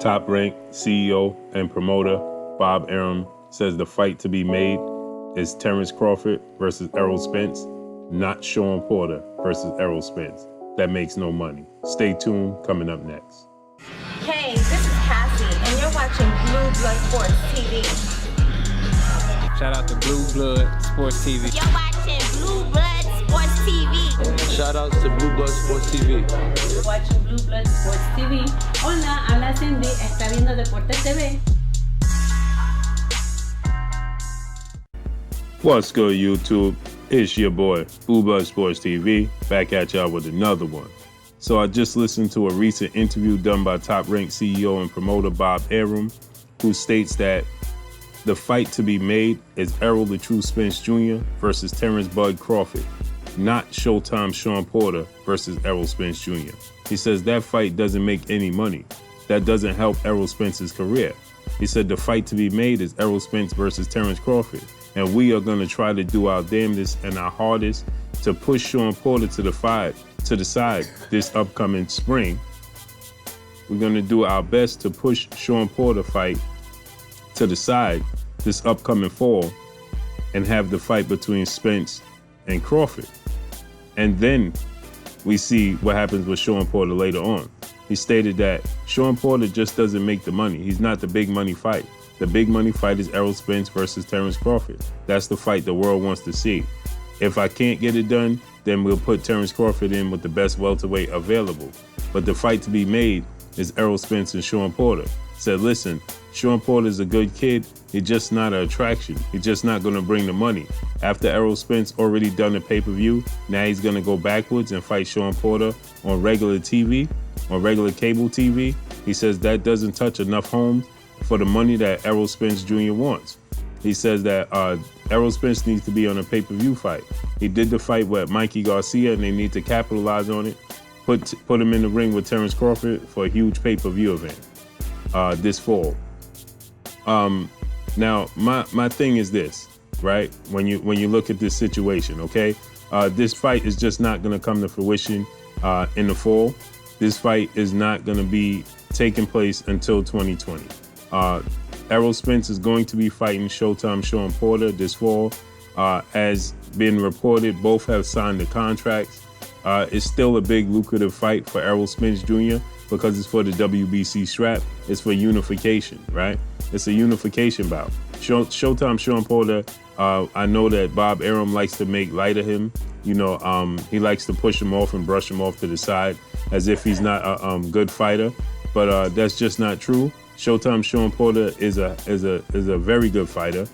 Top-ranked CEO and promoter Bob Arum says the fight to be made is Terence Crawford versus Errol Spence, not Shawn Porter versus Errol Spence. That makes no money. Stay tuned, coming up next. Hey, this is Cassie, and you're watching Blue Blood Sports TV. Shout out to Blue Blood Sports TV. You're watching Blue Blood Sports TV. Shout outs to Blue Blood Sports TV. You're watching Blue Blood Sports TV. Hola, habla Cindy, está viendo Deportes TV. What's good, YouTube? It's your boy, Blue Blood Sports TV, back at y'all with another one. So I just listened to a recent interview done by top-ranked CEO and promoter Bob Arum, who states that the fight to be made is Errol the True Spence Jr. versus Terence Bud Crawford, not Showtime Shawn Porter versus Errol Spence Jr. He says that fight doesn't make any money. That doesn't help Errol Spence's career. He said the fight to be made is Errol Spence versus Terence Crawford, and we are going to try to do our damnedest and our hardest to push Shawn Porter to the side this upcoming spring. We're going to do our best to push Shawn Porter fight to the side this upcoming fall and have the fight between Spence and Crawford. And then we see what happens with Shawn Porter later on. He stated that Shawn Porter just doesn't make the money. He's not the big money fight. The big money fight is Errol Spence versus Terence Crawford. That's the fight the world wants to see. If I can't get it done, then we'll put Terence Crawford in with the best welterweight available. But the fight to be made is Errol Spence and Shawn Porter. Said, listen, Shawn Porter's a good kid. He's just not an attraction. He's just not going to bring the money. After Errol Spence already done the pay-per-view, now he's going to go backwards and fight Shawn Porter on regular TV, on regular cable TV. He says that doesn't touch enough homes for the money that Errol Spence Jr. wants. He says that Errol Spence needs to be on a pay-per-view fight. He did the fight with Mikey Garcia, and they need to capitalize on it. Put him in the ring with Terence Crawford for a huge pay-per-view event this fall. Now, my thing is this, right? When you look at this situation, okay? This fight is just not going to come to fruition in the fall. This fight is not going to be taking place until 2020. Errol Spence is going to be fighting Showtime Shawn Porter this fall. As been reported, both have signed the contracts. It's still a big lucrative fight for Errol Spence Jr. because it's for the WBC strap. It's for unification, right? It's a unification bout. Showtime Shawn Porter, I know that Bob Arum likes to make light of him. You know, he likes to push him off and brush him off to the side as if he's not a good fighter, but that's just not true. Showtime Shawn Porter is a very good fighter.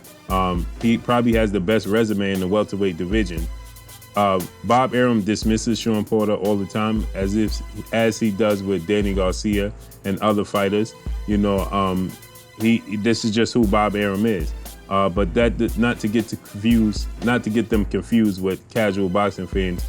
He probably has the best resume in the welterweight division. Bob Arum dismisses Shawn Porter all the time as he does with Danny Garcia and other fighters. You know, this is just who Bob Arum is. But that not to get them confused with casual boxing fans,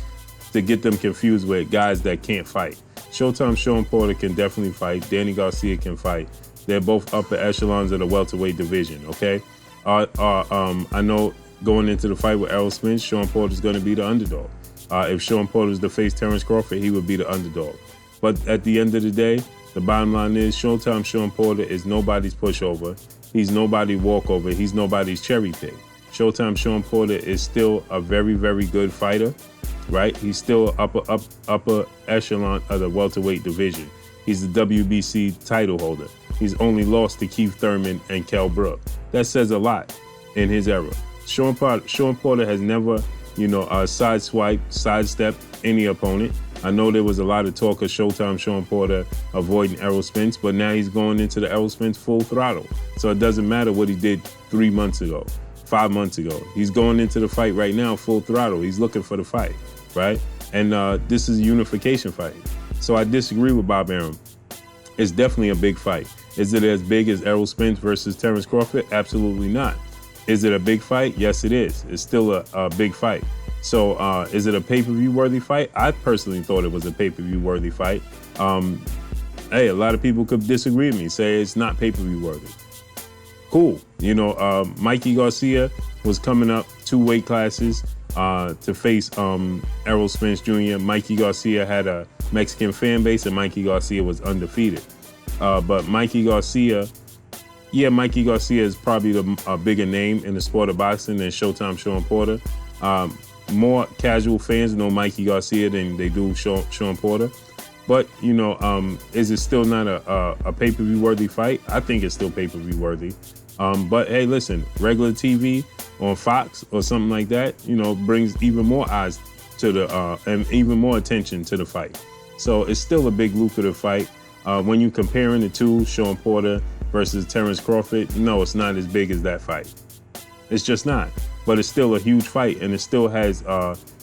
to get them confused with guys that can't fight. Showtime Shawn Porter can definitely fight. Danny Garcia can fight. They're both upper echelons of the welterweight division, okay? I know going into the fight with Errol Spence, Shawn Porter's going to be the underdog. If Shawn Porter's to face Terence Crawford, he would be the underdog. But at the end of the day, the bottom line is Showtime Shawn Porter is nobody's pushover. He's nobody's walkover. He's nobody's cherry pick. Showtime Shawn Porter is still a very, very good fighter, right? He's still upper echelon of the welterweight division. He's the WBC title holder. He's only lost to Keith Thurman and Kell Brook. That says a lot in his era. Shawn Porter has never, sidestepped any opponent. I know there was a lot of talk of Showtime Shawn Porter avoiding Errol Spence, but now he's going into the Errol Spence full throttle. So it doesn't matter what he did 3 months ago, 5 months ago. He's going into the fight right now full throttle. He's looking for the fight, right? And this is a unification fight. So I disagree with Bob Arum. It's definitely a big fight. Is it as big as Errol Spence versus Terence Crawford? Absolutely not. Is it a big fight? Yes, it is. It's still a big fight. So is it a pay-per-view worthy fight? I personally thought it was a pay-per-view worthy fight. Hey, a lot of people could disagree with me, say it's not pay-per-view worthy. Cool. You know, Mikey Garcia was coming up 2 weight classes to face Errol Spence Jr. Mikey Garcia had a Mexican fan base, and Mikey Garcia was undefeated. But Mikey Garcia is probably a bigger name in the sport of boxing than Showtime Shawn Porter. More casual fans know Mikey Garcia than they do Shawn Porter. But, is it still not a pay-per-view worthy fight? I think it's still pay-per-view worthy. But hey, listen, regular TV on Fox or something like that, brings even more eyes to and even more attention to the fight. So it's still a big lucrative fight. When you're comparing the two, Shawn Porter versus Terence Crawford, no, it's not as big as that fight. It's just not. But it's still a huge fight, and it still has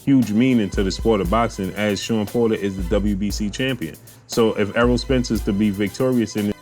huge meaning to the sport of boxing, as Shawn Porter is the WBC champion. So if Errol Spence is to be victorious in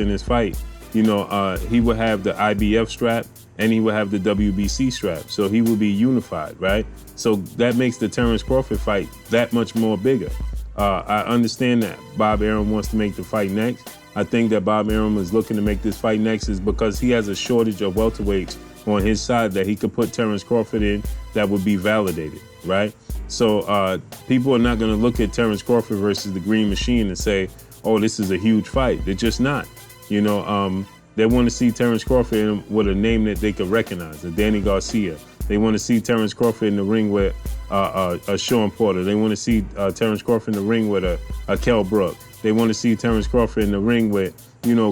this fight, he would have the IBF strap and he would have the WBC strap. So he would be unified, right? So that makes the Terence Crawford fight that much more bigger. I understand that Bob Arum wants to make the fight next. I think that Bob Arum is looking to make this fight next is because he has a shortage of welterweights on his side that he could put Terence Crawford in that would be validated, right? So people are not going to look at Terence Crawford versus the Green Machine and say, oh, this is a huge fight. They're just not. They want to see Terence Crawford with a name that they could recognize, a Danny Garcia. They want to see Terence Crawford in the ring with a Shawn Porter. They want to see Terence Crawford in the ring with a Kell Brook. They want to see Terence Crawford in the ring with,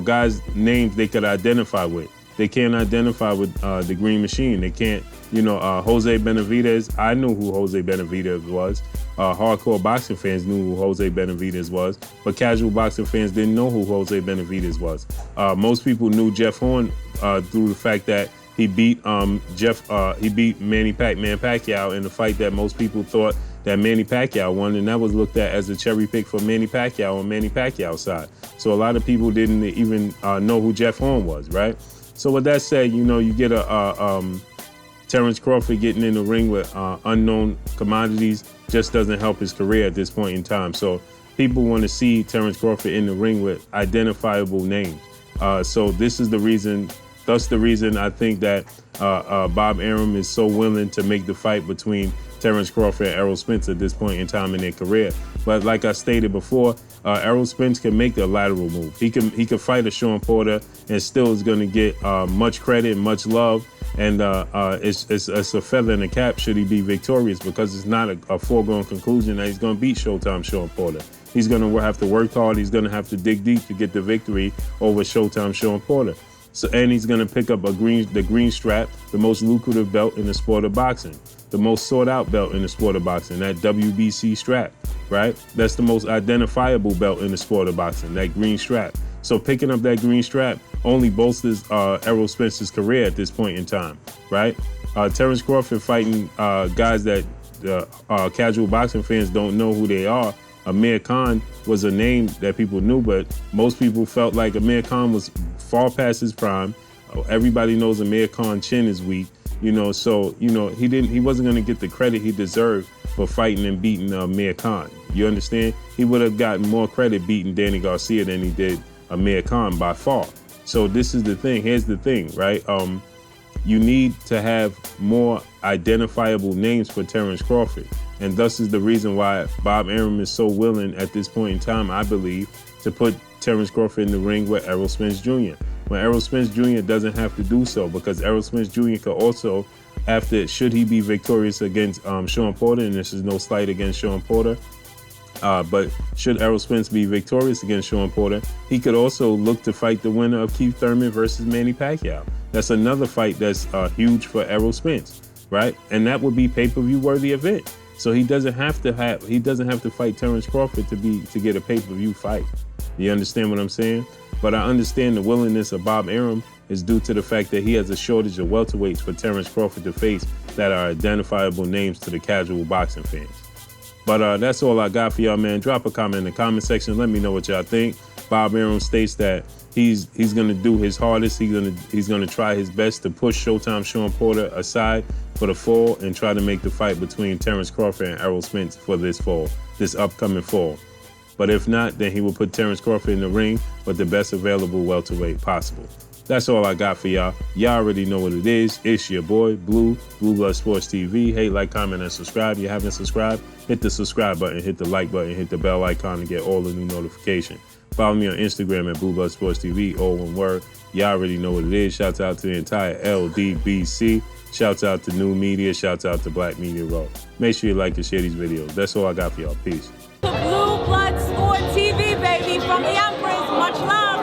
guys' names they could identify with. They can't identify with the Green Machine. They can't, Jose Benavidez. I knew who Jose Benavidez was. Hardcore boxing fans knew who Jose Benavidez was, but casual boxing fans didn't know who Jose Benavidez was. Most people knew Jeff Horn through the fact that he beat Manny Pacquiao in the fight that most people thought that Manny Pacquiao won, and that was looked at as a cherry pick for Manny Pacquiao on Manny Pacquiao's side. So a lot of people didn't even know who Jeff Horn was, right? So with that said, you get a Terence Crawford getting in the ring with unknown commodities just doesn't help his career at this point in time. So people want to see Terence Crawford in the ring with identifiable names. So this is the reason. That's the reason I think that Bob Arum is so willing to make the fight between Terence Crawford and Errol Spence at this point in time in their career. But like I stated before, Errol Spence can make a lateral move. He can fight a Shawn Porter and still is going to get much credit, much love, and it's a feather in the cap should he be victorious, because it's not a foregone conclusion that he's going to beat Showtime Shawn Porter. He's going to have to work hard. He's going to have to dig deep to get the victory over Showtime Shawn Porter. So, and he's going to pick up the green strap, the most lucrative belt in the sport of boxing, the most sought out belt in the sport of boxing, that WBC strap, right? That's the most identifiable belt in the sport of boxing, that green strap. So picking up that green strap only bolsters Errol Spence's career at this point in time, right? Terence Crawford fighting guys that casual boxing fans don't know who they are. Amir Khan was a name that people knew, but most people felt like Amir Khan was far past his prime. Everybody knows Amir Khan's chin is weak, so he wasn't going to get the credit he deserved for fighting and beating Amir Khan. You understand? He would have gotten more credit beating Danny Garcia than he did Amir Khan by far. So this is the thing. Here's the thing, right? You need to have more identifiable names for Terence Crawford. And thus is the reason why Bob Arum is so willing at this point in time, I believe, to put Terence Crawford in the ring with Errol Spence Jr. When Errol Spence Jr. doesn't have to do so, because Errol Spence Jr. could also, should he be victorious against Shawn Porter, and this is no slight against Shawn Porter, but should Errol Spence be victorious against Shawn Porter, he could also look to fight the winner of Keith Thurman versus Manny Pacquiao. That's another fight that's huge for Errol Spence, right? And that would be pay-per-view worthy event. So he doesn't have to fight Terence Crawford to get a pay-per-view fight. You understand what I'm saying? But I understand the willingness of Bob Arum is due to the fact that he has a shortage of welterweights for Terence Crawford to face that are identifiable names to the casual boxing fans. But that's all I got for y'all, man. Drop a comment in the comment section. Let me know what y'all think. Bob Arum states that he's going to do his hardest. He's going to try his best to push Showtime Shawn Porter aside for the fall and try to make the fight between Terence Crawford and Errol Spence for this upcoming fall. But if not, then he will put Terence Crawford in the ring with the best available welterweight possible. That's all I got for y'all. Y'all already know what it is. It's your boy, Blue Blood Sports TV. Hey, like, comment, and subscribe. If you haven't subscribed, hit the subscribe button, hit the like button, hit the bell icon to get all the new notifications. Follow me on Instagram at Blue Blood Sports TV, all one word. Y'all already know what it is. Shouts out to the entire LDBC. Shouts out to New Media. Shouts out to Black Media Row. Make sure you like and share these videos. That's all I got for y'all. Peace. Blue Blood Sport TV, baby, from the Empress. Much love.